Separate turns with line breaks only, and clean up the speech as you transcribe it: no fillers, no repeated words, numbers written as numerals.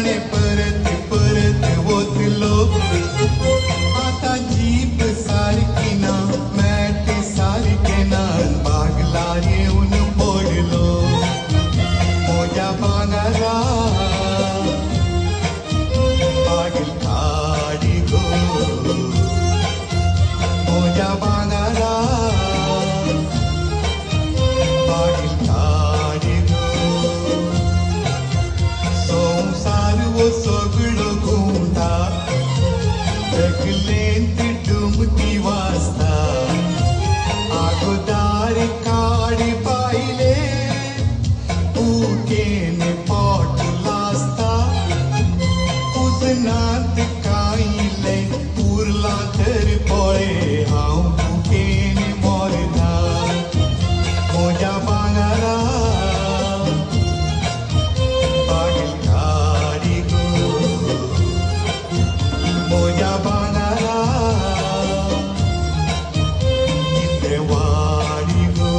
जाणे परत परत ओतलो आता जीप सारखी ना मॅट सारखे ना बागला येऊन पडलो मोया बांगारा बागल काडी गो मोया बांगारा बागल काडी गो संसार वो सगळो गोंडा जगलेंत डुमती वाजता आगोदार काडी पाहिले उकेन पोट लाजता उजनात कायले उरला तर पळे हांव उकेन मोरना मोया बांगारा बागल काडी गो मोया बांगारा इथे वाडी गो